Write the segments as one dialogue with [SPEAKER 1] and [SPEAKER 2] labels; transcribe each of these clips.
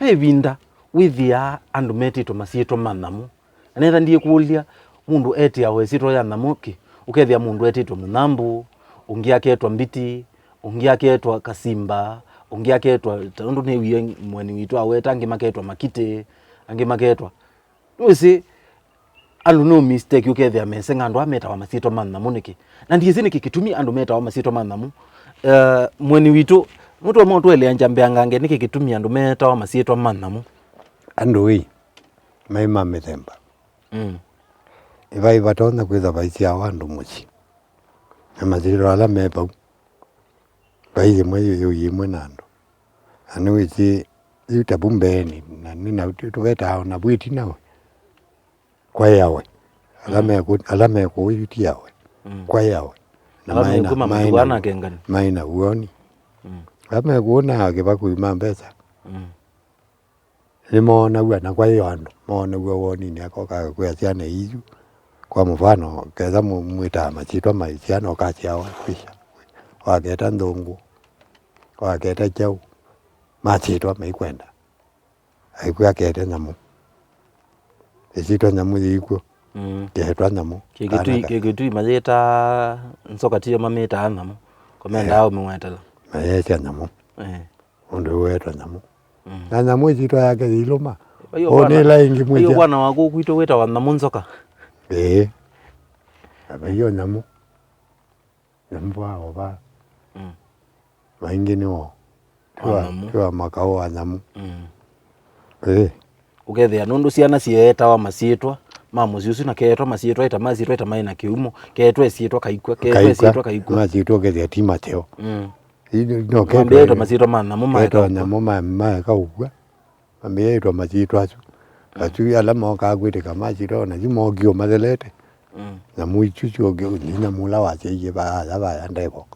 [SPEAKER 1] kwevinda withia andu metitwo Masyitwa manamu anetha ndiye kuulia mundu etia wesitwa ya namuki ukethia mundu etitwo Munambu ungi aketwa Mbiti ungi aketwa Kasimba ungi aketwa tondu ni wiye mweni witu aweta angi maketwa Makite angi maketwa nusi alu no mistake ukethia mesenga andu ameta wa Masyitwa manamu niki na ndiye zini kikitumi andu meta wa Masyitwa manamu mweni witu mutu amotu ele anjambia ngange niki kitumi andu meta wa Masyitwa manamu
[SPEAKER 2] andu wi maima mithemba iva tona kwitha vaisia wandu muci na Masyitwa ala mepau vaisi mwe yimwe na andu anu wici yuta bumbeni na nina tuvetao na bwiti nawe kwa yawe ala meku yuti yawe kwa yawe
[SPEAKER 1] na
[SPEAKER 2] maina uoni ala kuona akivakuima mbesa limona uwa na kwa hiyo andu mona uwa woni ni akoka kwa ciana iyu kwa mfano ketha mwita Masyitwa maiciana okaciawa kisha waketa ndungu waketa chau Masyitwa meikwenda aikua kete nyamu Masyitwa nyamu yikuo ketwa nyamu
[SPEAKER 1] kigitui mazita nsoka tiyo mamita anamu komenda au mwetela
[SPEAKER 2] mayecha nyamu undu wetwa nyamu na nyamu Masyitwa yake iluma onela ingi mwija
[SPEAKER 1] iyo bwana wako kwito weta wa namu nsoka
[SPEAKER 2] abayo nyamu wao ba maingi niwo kwa makao wa nyamu
[SPEAKER 1] ukethia nundu ciana cieta wa Masyitwa mamuciucu na ketwa Masyitwa ita Masyitwa ita maina kiumo ketwa Syitwa kaikwa ketwa Syitwa kaikwa
[SPEAKER 2] Masyitwa kethia ti Mateo
[SPEAKER 1] no ketwa Masyitwa manamu
[SPEAKER 2] ketwa nyamu ma kaugwa ameitwa Masyitwa acu ala moka gwitika Masyitwa na jimogio mathelete na muichuchu ogio nina mula wache ye ba ndebo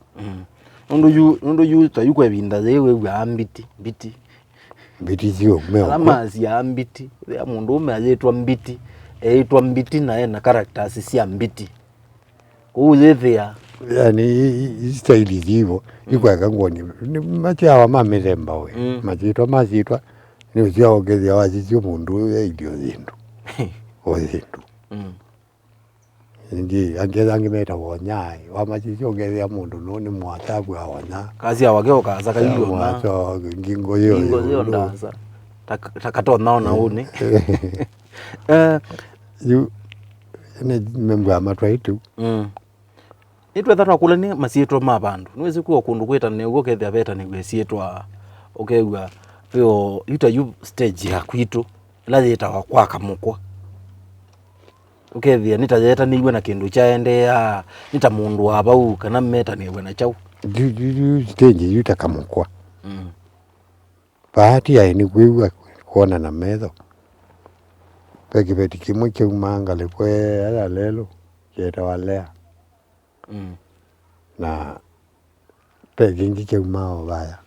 [SPEAKER 1] nundu yu tayukwe binda zewe wa Mbiti
[SPEAKER 2] sio meo
[SPEAKER 1] alama cia Mbiti ya mundu umeazitwa Mbiti eitwa Mbiti na characters cia Mbiti kuuzethia
[SPEAKER 2] yani style zivo ikweka ngoni machiawa mamithemba we Masyitwa ni ucia ogethia wacio mundu idio zindu ozindu ndi angi meta wonyai wa Masyitwa ogethia mundu no ni mwatabu wonya
[SPEAKER 1] kazi awake okaza kayo na
[SPEAKER 2] so ngingo yo
[SPEAKER 1] ndaza takatona na une
[SPEAKER 2] you ne memba matwaitu
[SPEAKER 1] itwe thatwa kula ni Masyitwa mabandu niwezi kuwa kundu kwita ne ugokethia beta ni gwesietwa ukegwa yo ita you stage ya kwitu lazita kwa kamukwa ukethia nitajeta niwe na kindu chaendea nita mundu abau kana meta niwe na chau
[SPEAKER 2] stage yuta kamukwa bahati ya ni kwiwa kuona na metho peki beti kimwe kiumanga lekwe ala lelo keta walea na peki ngi kiumao baya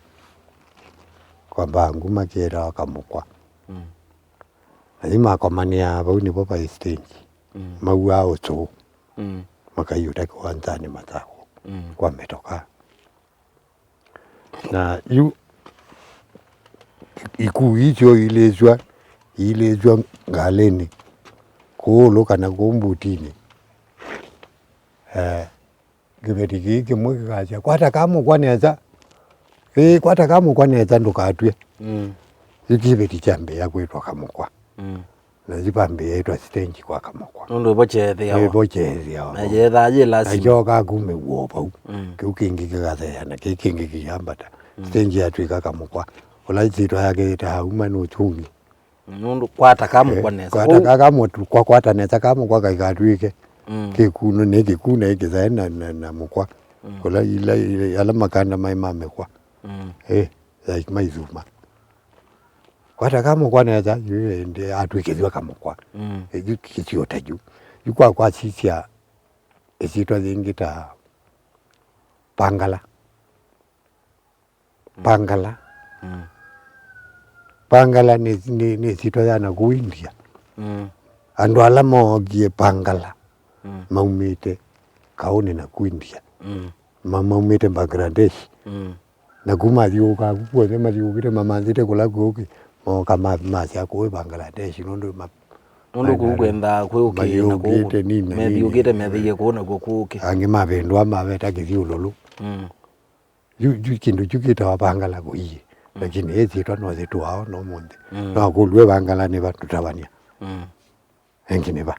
[SPEAKER 2] kwa bangu makera wakamukwa lazima akomania bau ni popa stage maua ocho makayuta kuanzani matako kwa metoka na yu iku hicho ilezwa ngaleni kulo kana kumbutini gibeti kimwe kaja kwata kama kwaneza kwata kama kwaneza ndukatwe ikibeti chambe yakwetwa kamukwa na zipambe yaitwa stage kwa kamukwa
[SPEAKER 1] ndo bochethia na jetha je lazima
[SPEAKER 2] ajoka kume wopa kukingi kagathea na kikingi kiyambata stage yatwika kamukwa ola Syitwa yake ita uma no chumi
[SPEAKER 1] nundu kwata kamukwa nesa
[SPEAKER 2] kwata kama kwa kwata nesa kama kwa kaikatwike kikuno ne kikuna ikizaena na mukwa ola ila ala makanda maimame kwa like maizuma kwata kama kwa nesa ndi atwikizwa kamukwa kichio taju yukwa kwa sisia Syitwa zingita Pangala ni Syitwa yana ku India andu ala mogie Pangala maumite kaone na ku India maumite Bangladesh na kuma thiuka kuo ne mathiukire mamanzite kula kuoki kama masi ako Bangladesh nundu
[SPEAKER 1] kukwenda kwe na
[SPEAKER 2] mayugite nini
[SPEAKER 1] methiugite methiye kuona kuke
[SPEAKER 2] angi mavendwa maveta kithiululu yu kindu chukita wa Bangala kuiye lakini ethitwa no thitu wao no mundi no kulwe Bangala ni batutavania engine ba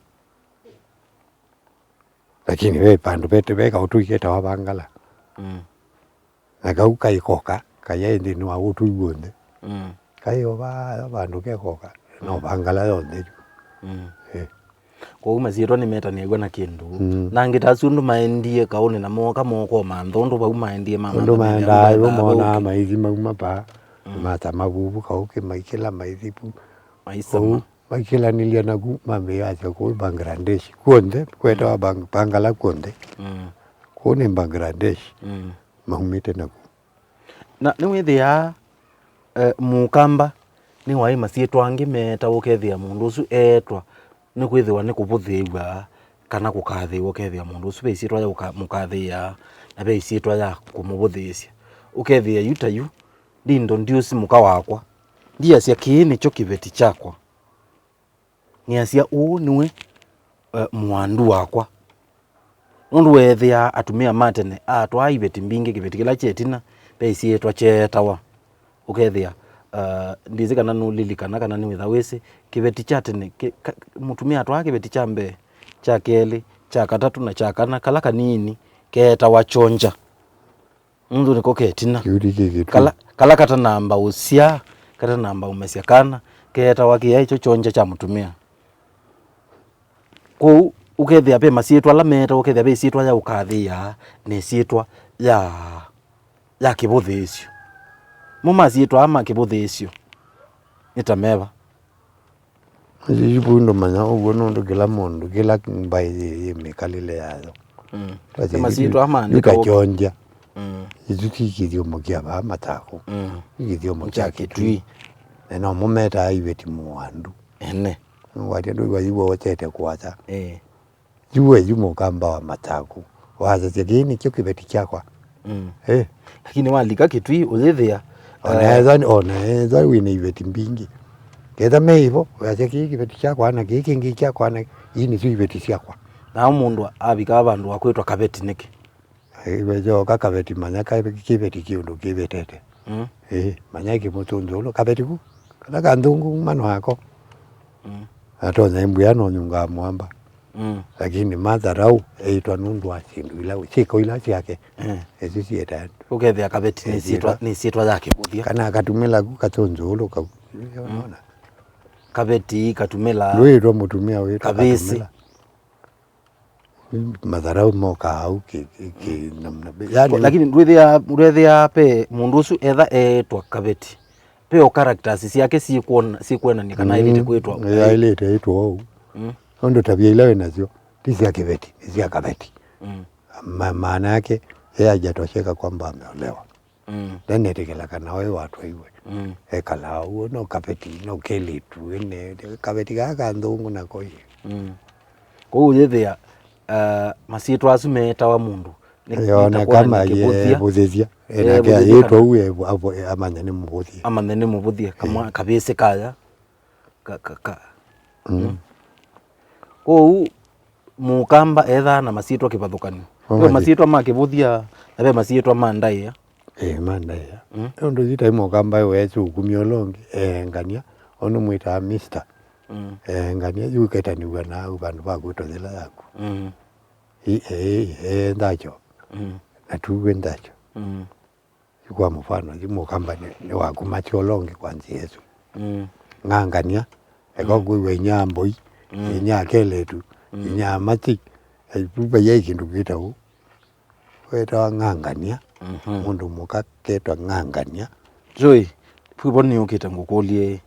[SPEAKER 2] lakini we pandu pete beka utuiketa wa Bangala na kauka ikoka kayendi ni wa utuigonde kayo ba bandu kekoka no Bangala yonde
[SPEAKER 1] kwa Masyitwa ni metaniegwa na kindu na ngitasundu maendie kaone na moka moko manthondu bau maendie mama
[SPEAKER 2] ndo maenda yo mona maithi mauma pa mata mabubu kauke maikela maithipu
[SPEAKER 1] maisama
[SPEAKER 2] maikela nilia nagu mambe yacha ko Bangladesh kuonde kweta wa Bangala kuonde kuone Bangladesh mahumite nagu
[SPEAKER 1] na ni withia mukamba ni wai Masyitwa angi meta ukethia mundu usu etwa ni kwithiwa ni kubuthiwa kana kukathiwa ukethia mundu usu Masyitwa ya mukathia na Masyitwa ya kumubuthisya ukethia yutayu ndindo ndiusi muka wakwa ndia cia kiini cho kibeti chakwa ni acia niwe mwandu wakwa nundu wethia atumia matene atwa ibeti mbingi kibeti kila chetina Masyitwa chetawa ukethia ndizikana nulilikana kana ni witha wisi kibeti chatene mutumia atwa kibeti cha mbe cha keli cha katatu na cha kana kala kanini keta wachonja mundu niko ketina kala kata namba usia kata namba umesya kana keta wakia icho chonja cha mutumia ku ukethia pe Masyitwa la meta ukethia pe Masyitwa ya ukathia ni Masyitwa ya kibuthisyo mu Masyitwa ama kibuthisyo nitameva
[SPEAKER 2] ibundo manya ugo nundu kila mundu kila mbai mikalile yayo
[SPEAKER 1] Masyitwa ama
[SPEAKER 2] ndika chonja izuki Kithio mokia ba matako Kithio mokia kitwi na mumeta ibeti muandu
[SPEAKER 1] ene
[SPEAKER 2] wati ndo wayiwo wachete kwacha juwe jumo kamba wa matako waza chegini kyo kibeti chakwa
[SPEAKER 1] lakini walika kitwi ulithia
[SPEAKER 2] oneza wine ibeti mbingi ketha meivo wacha kibeti chakwa na kingi chakwa na ini tu ibeti chakwa
[SPEAKER 1] na mundu abika abandu akwitwa kabeti niki
[SPEAKER 2] iwejo kakabeti manya kibeti kiundu kibetete manya kimutunzo ulo kabeti ku kana kandungu mano wako atonya imbuya no nyunga mwamba lakini madharau eitwa nundu asindu ila chiko ila yake sisi eta
[SPEAKER 1] ukethia kabeti ni Masyitwa yake buthia
[SPEAKER 2] kana akatumila ku katunzo ulo ka unaona
[SPEAKER 1] kabeti katumila
[SPEAKER 2] lwitwa mutumia wetu
[SPEAKER 1] kabisi
[SPEAKER 2] madharau moka au ki namna yani
[SPEAKER 1] lakini ndwethia pe mundu usu etha etwa kabeti pe o characters yake si kuona ni kana ile kwitwa
[SPEAKER 2] ile etwa au ndo tabia ile nazo tisi ya kibeti tisi ya kabeti maana yake yeye hajatosheka kwamba ameolewa ndani tekela kana wewe watu iwe ekala uno kabeti no keli tu ene kabeti kaka ndungu na koi
[SPEAKER 1] kwa uyethia Masyitwa asumeta wa mundu
[SPEAKER 2] yona kama ye buthithia ena kia yetwa uwe amanya ni mubuthia
[SPEAKER 1] kama kabise kaya kou mukamba etha na Masyitwa kivathukanio yo Masyitwa makivuthia na be Masyitwa mandaia
[SPEAKER 2] mandaia ndo zita mukamba wetu kumiolongi ngania ono mwita mister ngania yuketaniwa na ubandu bakwitothela yaku ndacho natuwe ndacho kwa mfano mukamba ni wakumacholongi kwanzi Yesu ngangania eko kuwe nyamboi nyakeletu nyamati ipupa yekindu kitau weta ngangania mundu muka ketwa ngangania
[SPEAKER 1] joy pwibo ni ukita ngukulie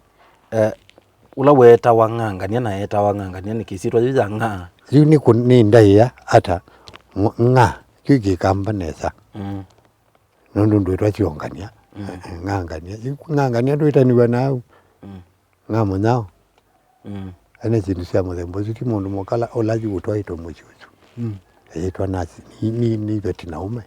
[SPEAKER 1] ula weta wangangania na eta wangangania ni Masyitwa ya nga
[SPEAKER 2] yuni kuni ndaya ata nga kiki kamba nesa nundu ndwetwa chiongania ngangania ndweta niwa nao ngamo nao ane chindu cia muthembo zuti mundu mukala olaji gutwa ito muchuchu etwa nasi ni beti naume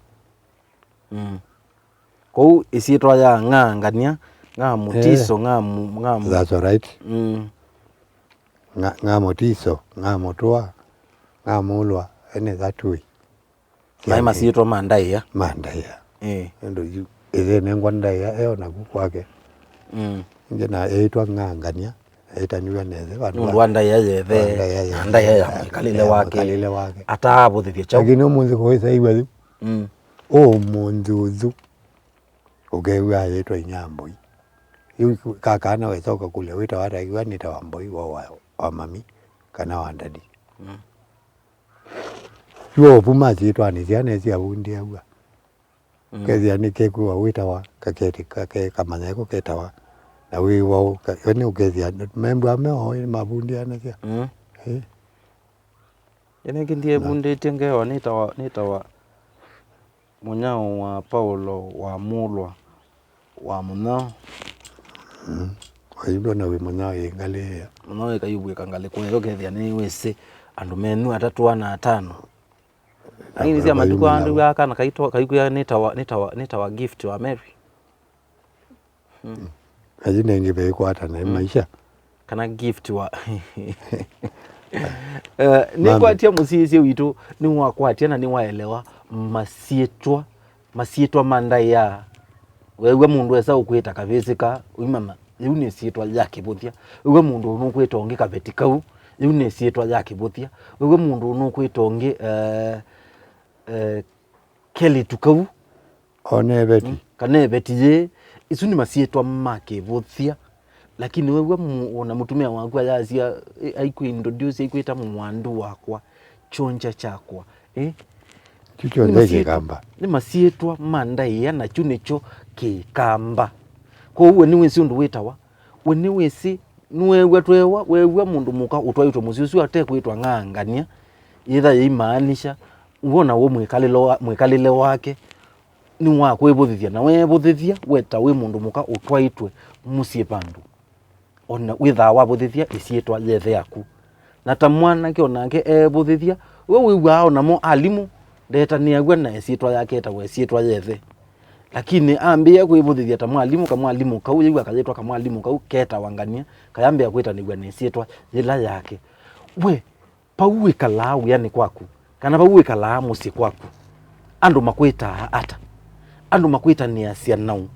[SPEAKER 1] kou Masyitwa ya ngangania Ngamu tiso ngamu.
[SPEAKER 2] That's all right. Ngamu tiso, ngamu toa, ngamu ulwa, ene that way.
[SPEAKER 1] Mai Masyitwa mandai ya.
[SPEAKER 2] Mandai ya. Ndo yu eze nengwandai ya eo na kukwake. Nge na eitwa ngangania. Eita niwe neze.
[SPEAKER 1] Mundu andai ya yethe. Andai ya kalile wake. Ata abo thithia chau.
[SPEAKER 2] Lakini omunzi kuhisa iwa thu. Omunzi uthu. Ugewa yeitwa Inyamboi. Yu kakana wesoka kule wita wata iwa nita wamboi wa mami kana wandadi. Yuo Masyitwa nisiane siya wundi ya uwa. Kezi ya nikeku wa wita wa kaketi kamanyeko keta wa. Na wiwa wani ukezi ya membu wa meo mabundi ya nasiya.
[SPEAKER 1] Yene kindiye bundi tengewa nita wa munyao wa Paulo wa Mulwa wa munao.
[SPEAKER 2] Kwa hivyo na we munao yengali ya.
[SPEAKER 1] Munao ikayubwe kangale kwa hiyo kezi ya ni wese andu menu atatu wana atano. Lakini zia matuko andu ya kana kaiko ya nita wa gift wa Mary.
[SPEAKER 2] Kajine ngibe kwa hata na maisha.
[SPEAKER 1] Kana gift wa ni kwatia musisi witu ni wakwatia na ni waelewa Masyitwa mandai ya wewe mundu esa ukwita kavisika uimama yune Syitwa yake bothia wewe mundu unukwita ongi kabetikau yune Syitwa yake bothia wewe mundu unukwita ongi keli tukau
[SPEAKER 2] onebeti
[SPEAKER 1] kanebeti ye isu ni Masyitwa make bothia. Lakini wewe una mutumia wangu ayasia aiku introduce aikwita mwandu wakwa chonja chakwa
[SPEAKER 2] chucho ndege kamba
[SPEAKER 1] ni Masyitwa mandai ya na chunicho kikamba. Kwa uwe niwe si undu witawa we niwe si niwewe twewa wewe mundu muka utwaitwa musiusu ate kwitwa ngangania itha yimaanisha uona wo mwekalile wake ni wako ebuthithia na webuthithia weta we mundu muka utwaitwe musye pandu ona witha wabuthithia Isyitwa yethe yaku na ta mwana kionake ebuthithia we wao namo alimu ndeta niagwa na Isyitwa yake ta we Isyitwa yethe. Lakini ambia kuibuthithia ta mwalimu kau yigwa kajetwa kama mwalimu kau keta wangania kayambia kwita nigwa na Isyitwa yila yake we pauwe kalau yani kwaku kana pauwe kala musi kwaku andu makwita ata andu makwita ni asia nau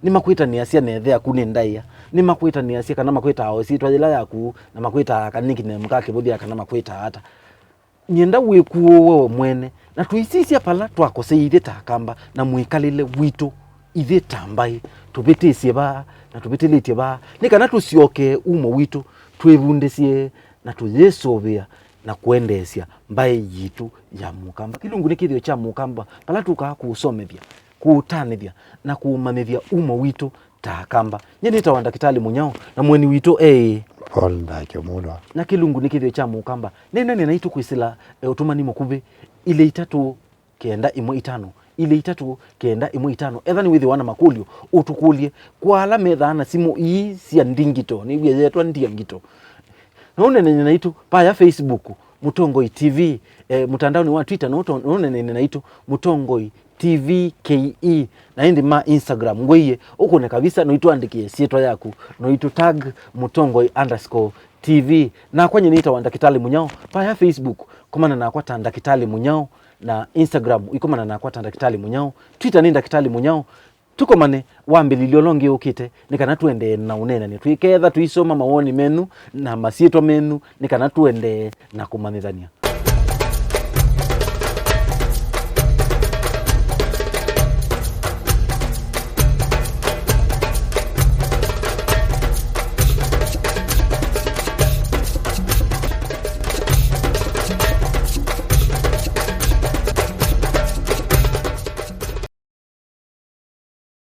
[SPEAKER 1] ni makwita ni asia nethe yaku ni ndaiya ni makwita ni asia kana makwita ao Isyitwa yila yaku na makwita kaniki ne mukake buthia kana makwita ata nyenda wikuo wewe mwene na tuisisia pala twakoseire takamba na mwikalile wito ithe tambai tubitisie ba na tubitilitie ba nikana tusioke umo wito twebundesie na tujesovia na kuendesia mbai yitu ya mukamba kilungu ni Kithio cha mukamba pala tuka kusomethia kuutanithia na kuumamithia umo wito takamba nyeni tawanda kitali munyao na mweni wito
[SPEAKER 2] Paul ndake mulwa
[SPEAKER 1] na kilungu ni Kithio cha mukamba nene naitu kwisila utumani mukuve ile 3 kenda 1 ile 3 kenda 1 ethani withi wana makulio utukulie kwa ala methana simu ii cia ndingito ni bia yetwa ndingito none nene naitu pa ya Facebook Mutongoi TV mutandao ni wa Twitter none nene naitu Mutongoi TV KE na hindi ma Instagram ngweye ukone kabisa no ituandikie Syitwa yaku no itu tag Mutongoi_TV na kwenye niita wanda kitali munyao pa ya Facebook komana na kwata anda kitali munyao na Instagram ikomana na kwata anda kitali munyao Twitter ninda kitali munyao tukomane wambililio longi ukite nikana tuende na unena ni tuiketha tuisoma mawoni menu na Masyitwa menu nikana tuende na kumanithania.